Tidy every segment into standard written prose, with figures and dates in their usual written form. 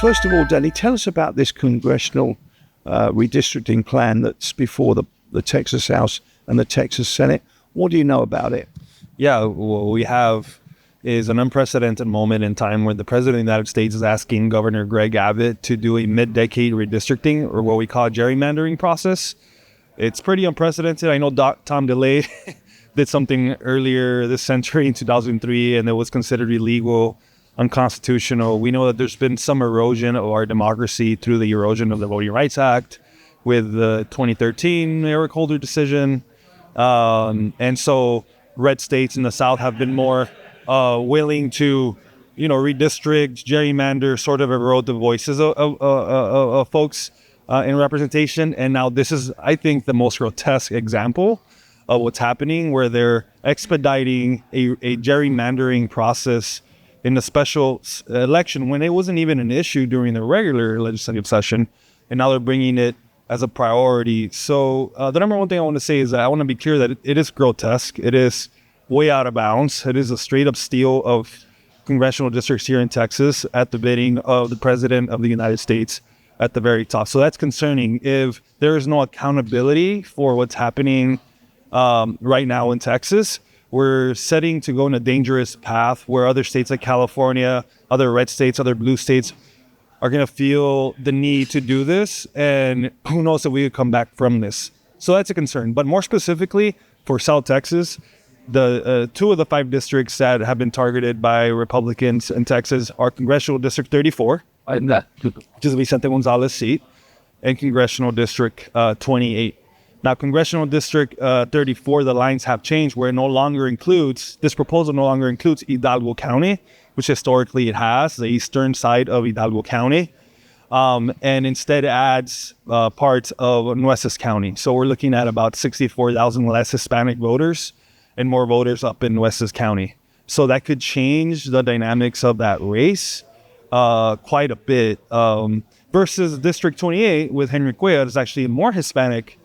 First of all, Danny, tell us about this congressional redistricting plan that's before the Texas House and the Texas Senate. What do you know about it? Yeah, what we have is an unprecedented moment in time where the President of the United States is asking Governor Greg Abbott to do a mid-decade redistricting, or what we call a gerrymandering process. It's pretty unprecedented. I know Tom DeLay did something earlier this century in 2003, and it was considered illegal, unconstitutional. We know that there's been some erosion of our democracy through the erosion of the Voting Rights Act with the 2013 Eric Holder decision. And so red states in the South have been more willing to, redistrict, gerrymander, sort of erode the voices of folks in representation. And now this is, I think, the most grotesque example of what's happening, where they're expediting a gerrymandering process in the special election when it wasn't even an issue during the regular legislative session, and now they're bringing it as a priority. So the number one thing I want to say is that I want to be clear that it is grotesque. It is way out of bounds. It is a straight up steal of congressional districts here in Texas at the bidding of the President of the United States at the very top. So that's concerning. If there is no accountability for what's happening right now in Texas, we're setting to go in a dangerous path where other states like California, other red states, other blue states are going to feel the need to do this. And who knows if we could come back from this. So that's a concern. But more specifically for South Texas, the two of the 5 districts that have been targeted by Republicans in Texas are Congressional District 34, which is Vicente Gonzalez seat, and Congressional District 28. Now, Congressional District 34, the lines have changed where this proposal no longer includes Hidalgo County, which historically it has, the eastern side of Hidalgo County, and instead adds parts of Nueces County. So we're looking at about 64,000 less Hispanic voters and more voters up in Nueces County. So that could change the dynamics of that race quite a bit. Versus District 28 with Henry Cuellar is actually a more Hispanic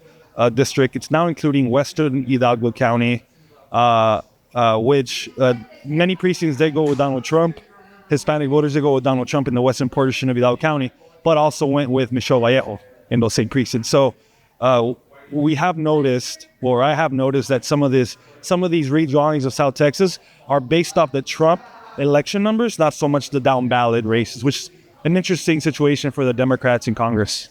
district. It's now including Western Hidalgo County, which many precincts, they go with Donald Trump. Hispanic voters, they go with Donald Trump in the western portion of Hidalgo County, but also went with Michelle Vallejo in those same precincts. So I have noticed that some of these redrawings of South Texas are based off the Trump election numbers, not so much the down ballot races, which is an interesting situation for the Democrats in Congress.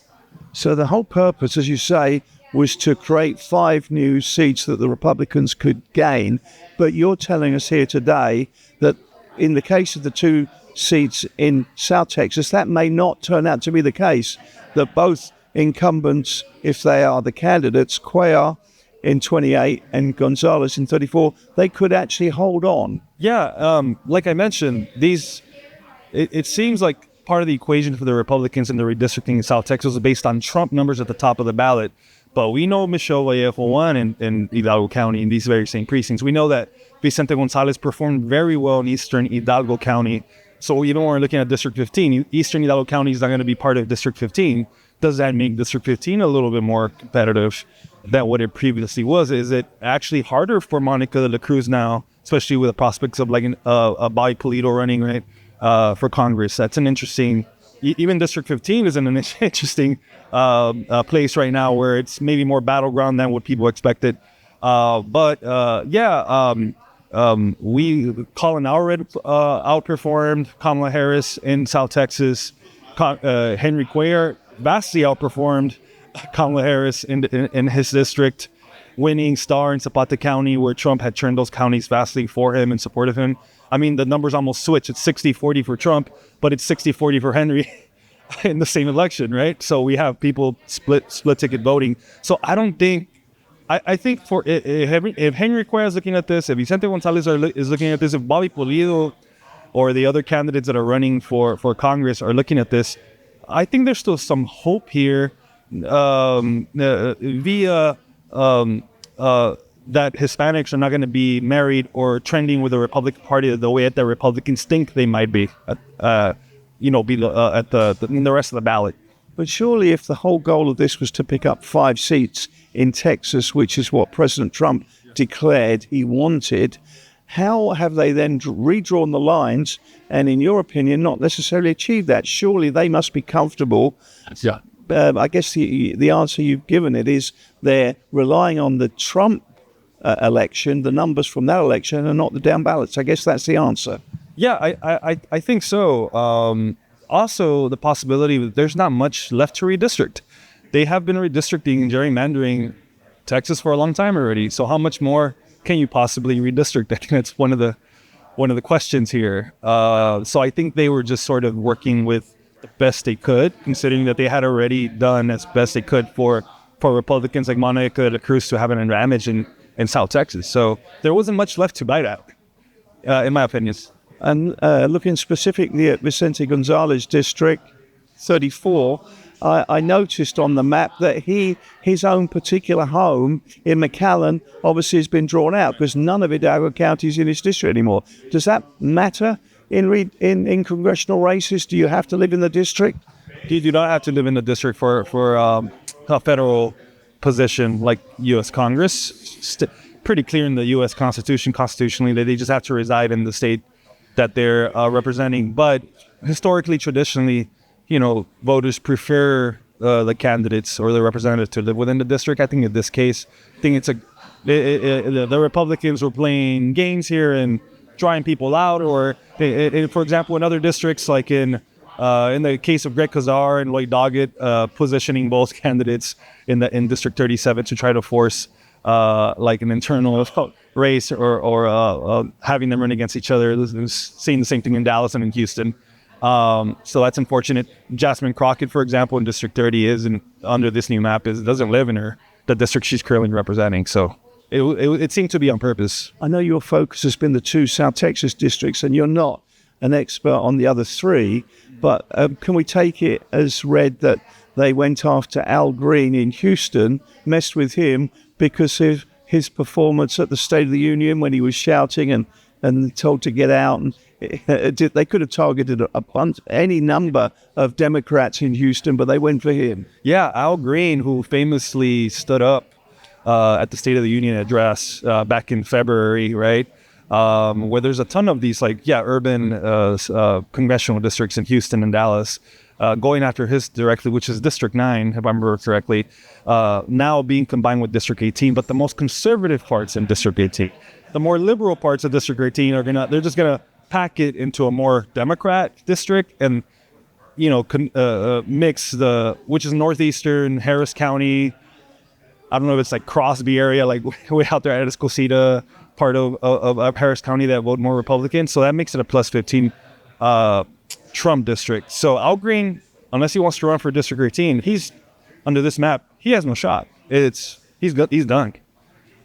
So the whole purpose, as you say, was to create 5 new seats that the Republicans could gain. But you're telling us here today that in the case of the 2 seats in South Texas, that may not turn out to be the case, that both incumbents, if they are the candidates, Cuellar in 28 and Gonzalez in 34, they could actually hold on. Yeah, like I mentioned, it seems like part of the equation for the Republicans in the redistricting in South Texas is based on Trump numbers at the top of the ballot. But we know Michelle Vallejo won in Hidalgo County in these very same precincts. We know that Vicente Gonzalez performed very well in Eastern Hidalgo County. So even when we're looking at District 15, Eastern Hidalgo County is not going to be part of District 15. Does that make District 15 a little bit more competitive than what it previously was? Is it actually harder for Monica de la Cruz now, especially with the prospects of like a Bobby Pulido running, right, for Congress? That's an interesting... Even District 15 is in an interesting place right now where it's maybe more battleground than what people expected. Colin Allred outperformed Kamala Harris in South Texas. Henry Cuellar vastly outperformed Kamala Harris in his district, winning star in Zapata County, where Trump had turned those counties vastly for him in support of him. I mean, the numbers almost switch. It's 60-40 for Trump, but it's 60-40 for Henry in the same election, right? So we have people split ticket voting. So I think if Henry Cuellar is looking at this, if Vicente Gonzalez is looking at this, if Bobby Pulido or the other candidates that are running for Congress are looking at this, I think there's still some hope here that Hispanics are not going to be married or trending with the Republican Party the way that the Republicans think they might be, in the rest of the ballot. But surely if the whole goal of this was to pick up 5 seats in Texas, which is what President Trump declared he wanted, How have they then redrawn the lines and, in your opinion, not necessarily achieved that? Surely they must be comfortable. Yeah. I guess the answer you've given it is they're relying on the Trump election, the numbers from that election, and not the down ballots. I guess that's the answer. Yeah, I think so. Also, the possibility that there's not much left to redistrict. They have been redistricting and gerrymandering Texas for a long time already. So how much more can you possibly redistrict? I think that's one of the questions here. So I think they were just sort of working with the best they could, considering that they had already done as best they could for Republicans like Monica de Cruz to have an advantage in South Texas. So there wasn't much left to bite out, in my opinion. And looking specifically at Vicente Gonzalez District 34, I noticed on the map that his own particular home in McAllen obviously has been drawn out because none of Hidalgo County is in his district anymore. Does that matter in congressional races? Do you have to live in the district? You do not have to live in the district for a federal position like U.S. Congress. Pretty clear in the U.S. Constitution, constitutionally, that they just have to reside in the state that they're representing. But historically, traditionally, voters prefer the candidates or the representatives to live within the district. I think in this case, the Republicans were playing games here and drawing people out, or for example, in other districts, like in the case of Greg Casar and Lloyd Doggett, positioning both candidates in District 37 to try to force like an internal race or having them run against each other. Seeing the same thing in Dallas and in Houston. So that's unfortunate. Jasmine Crockett, for example, in District 30 under this new map doesn't live in the district she's currently representing. So it seemed to be on purpose. I know your focus has been the two South Texas districts, and you're not an expert on the other three, but can we take it as read that they went after Al Green in Houston, messed with him because of his performance at the State of the Union when he was shouting and told to get out? And they could have targeted any number of Democrats in Houston, but they went for him. Yeah, Al Green, who famously stood up at the State of the Union address back in February, right? Where there's a ton of these urban congressional districts in Houston and Dallas, going after his directly, which is District 9, if I remember correctly, now being combined with District 18, but the most conservative parts in District 18. The more liberal parts of District 18 they're just gonna pack it into a more Democrat district and, mix which is northeastern Harris County. I don't know if it's like Crosby area, like way out there at Escosita, part of Harris County that vote more Republican. So that makes it a plus 15 Trump district. So Al Green, unless he wants to run for District 18, he's under this map. He has no shot. He's done.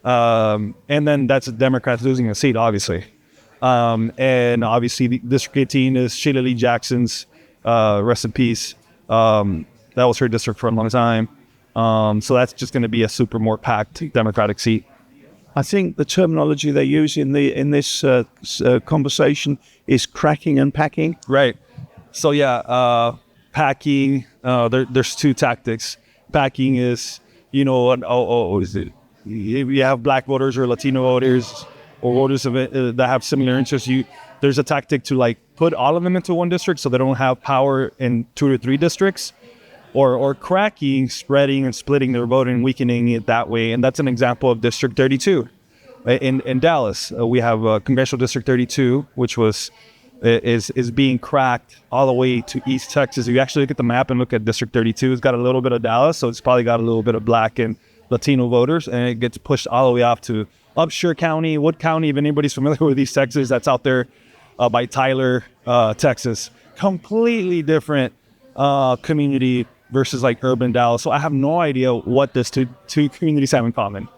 And then that's Democrats losing a seat, obviously. And obviously District 18 is Sheila Lee Jackson's, rest in peace. That was her district for a long time. So that's just going to be a super more packed Democratic seat. I think the terminology they use in this conversation is cracking and packing. Right. So packing. There's two tactics. Packing is, what is it? If you have black voters or Latino voters or voters that have similar interests, there's a tactic to put all of them into one district so they don't have power in 2 to 3 districts. Or cracking, spreading and splitting their vote and weakening it that way. And that's an example of District 32. In Dallas, we have Congressional District 32, which is being cracked all the way to East Texas. If you actually look at the map and look at District 32, it's got a little bit of Dallas, so it's probably got a little bit of black and Latino voters, and it gets pushed all the way off to Upshur County, Wood County. If anybody's familiar with East Texas, that's out there by Tyler, Texas. Completely different community versus urban Dallas. So I have no idea what these two communities have in common,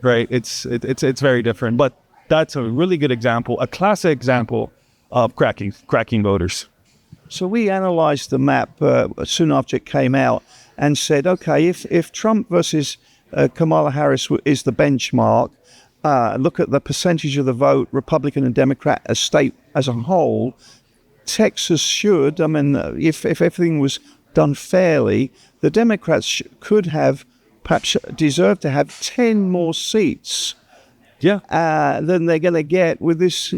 right? It's very different, but that's a really good example, a classic example of cracking voters. So we analyzed the map soon after it came out and said, okay, if Trump versus Kamala Harris is the benchmark, look at the percentage of the vote, Republican and Democrat, a state as a whole, Texas should, if everything was done fairly, the Democrats could have perhaps deserved to have 10 more seats than they're going to get with this,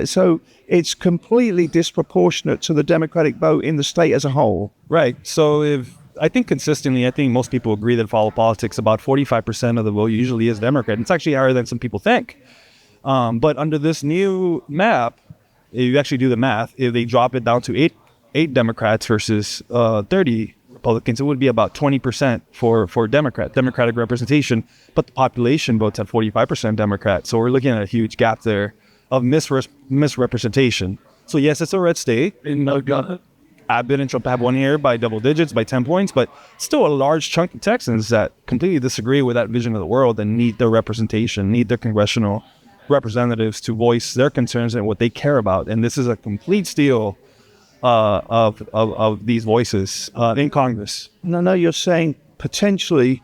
so it's completely disproportionate to the Democratic vote in the state as a whole. Right. So I think most people agree that follow politics, about 45% of the vote usually is Democrat. It's actually higher than some people think. But under this new map, if you actually do the math, if they drop it down to eight Democrats versus 30 Republicans, it would be about 20% for Democratic representation. But the population votes at 45% Democrat. So we're looking at a huge gap there of misrepresentation. So yes, it's a red state. Abbott and Trump have won here by double digits, by 10 points, but still a large chunk of Texans that completely disagree with that vision of the world and need their representation, need their congressional representatives to voice their concerns and what they care about. And this is a complete steal of these voices in Congress. No, you're saying potentially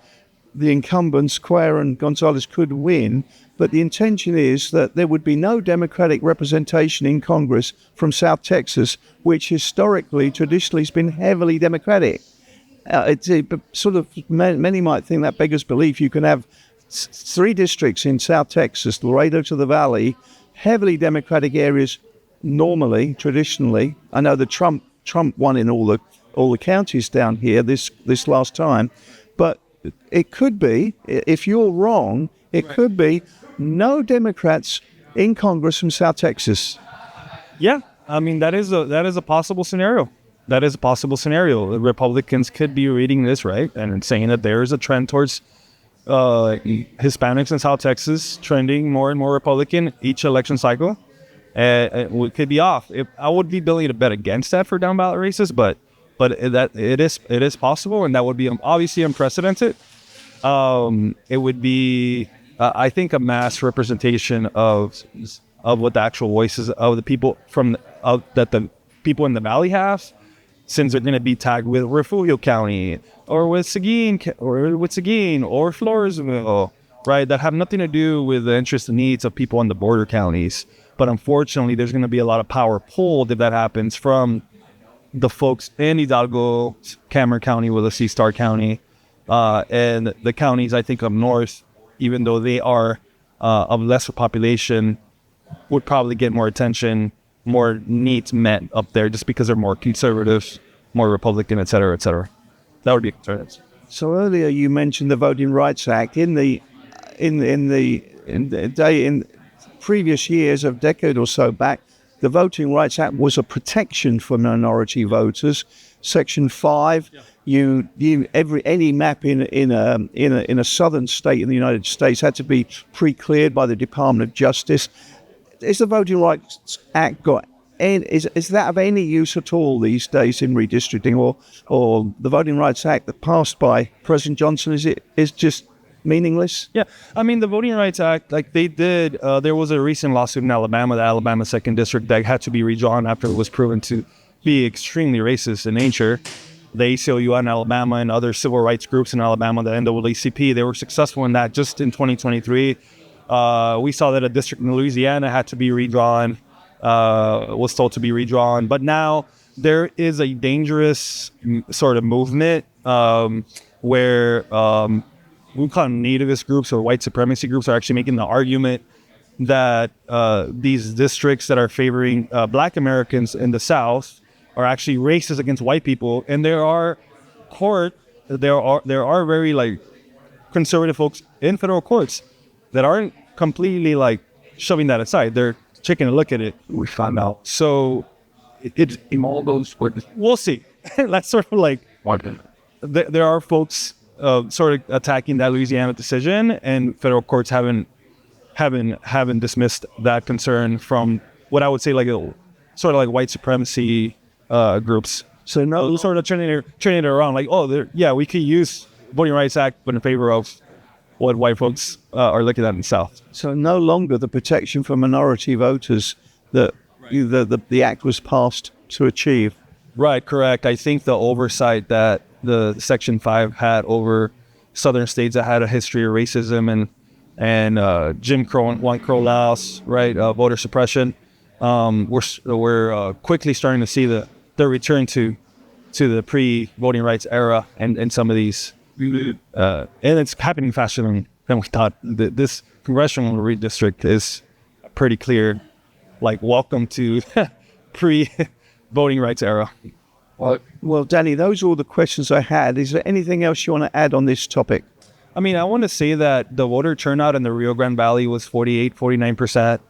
the incumbents, Cuellar and Gonzalez, could win, but the intention is that there would be no Democratic representation in Congress from South Texas, which traditionally has been heavily Democratic. Many might think that beggars belief. You can have 3 districts in South Texas, Laredo to the Valley, heavily Democratic areas normally, traditionally. I know the Trump won in all the counties down here this last time, but it could be, if you're wrong, it could be no Democrats in Congress from South Texas. Yeah, I mean that is a possible scenario. That is a possible scenario. The Republicans could be reading this right and saying that there is a trend towards Hispanics in South Texas trending more and more Republican each election cycle. It could be off. I would be willing to bet against that for down ballot races, but that it is possible, and that would be obviously unprecedented. It would be, I think, a mass representation of what the actual voices of the people that the people in the Valley have, since they're going to be tagged with Refugio County or with Seguin or Floresville, right? That have nothing to do with the interests and needs of people in the border counties. But unfortunately, there's going to be a lot of power pulled if that happens from the folks in Hidalgo, Cameron County, with a C-Star County, and the counties, I think, up north, even though they are of lesser population, would probably get more attention, more needs met up there just because they're more conservative, more Republican, et cetera, et cetera. That would be a concern. So earlier you mentioned the Voting Rights Act. In previous years, a decade or so back, the Voting Rights Act was a protection for minority voters. Section 5, any map in a southern state in the United States had to be pre-cleared by the Department of Justice. Is the Voting Rights Act is that of any use at all these days in redistricting, or the Voting Rights Act that passed by President Johnson is just meaningless? Yeah, I mean, the Voting Rights Act, like they did, there was a recent lawsuit in Alabama, the Alabama 2nd District, that had to be redrawn after it was proven to be extremely racist in nature. The ACLU in Alabama and other civil rights groups in Alabama, the NAACP, they were successful in that just in 2023. We saw that a district in Louisiana had to be redrawn, was told to be redrawn. But now there is a dangerous sort of movement where we call them nativist groups or white supremacy groups are actually making the argument that these districts that are favoring Black Americans in the South are actually racist against white people. And there are very conservative folks in federal courts that aren't completely shoving that aside. They're taking a look at it. We found out. So It's in all those witnesses. we'll see. That's sort of there are folks sort of attacking that Louisiana decision, and federal courts haven't dismissed that concern from what I would say sort of white supremacy groups. So no, Sort of turning it around, we could use Voting Rights Act, but in favor of what white folks are looking at in the South. so no longer the protection for minority voters that the act was passed to achieve. Right, correct. I think the oversight that the Section 5 had over southern states that had a history of racism and Jim Crow and Juan Crow laws, right, voter suppression, we're quickly starting to see the return to the pre-voting rights era and some of these, and it's happening faster then we thought that this congressional redistrict is pretty clear. Like, welcome to pre-voting rights era. Well, Danny, those are all the questions I had. Is there anything else you want to add on this topic? I mean, I want to say that the voter turnout in the Rio Grande Valley was 49%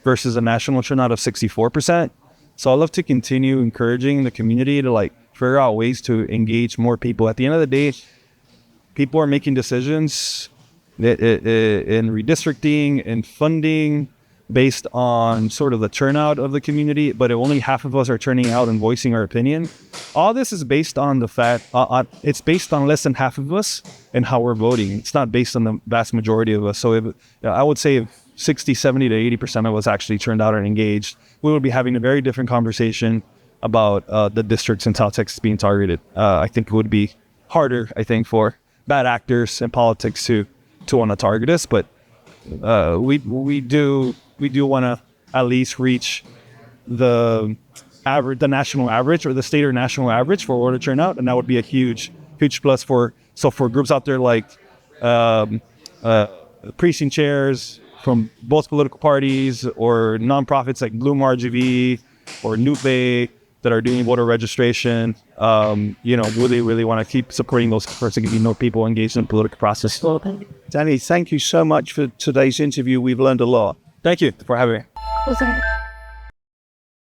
versus a national turnout of 64%. So I'd love to continue encouraging the community to like figure out ways to engage more people. At the end of the day, people are making decisions in redistricting and funding based on sort of the turnout of the community, but only half of us are turning out and voicing our opinion. All this is based on the fact, it's based on less than half of us and how we're voting. It's not based on the vast majority of us. So I would say if 60, 70 to 80% of us actually turned out and engaged, we would be having a very different conversation about the districts in South Texas being targeted. I think it would be harder, I think, for bad actors in politics to want to target us, but we do want to at least reach the national average or the state or national average for voter turnout, and that would be a huge plus for groups out there like precinct chairs from both political parties or nonprofits like Bloom RGV or Nupe that are doing voter registration. Really want to keep supporting those efforts to get more people engaged in the political process. Danny, thank you so much for today's interview. We've learned a lot. Thank you for having me.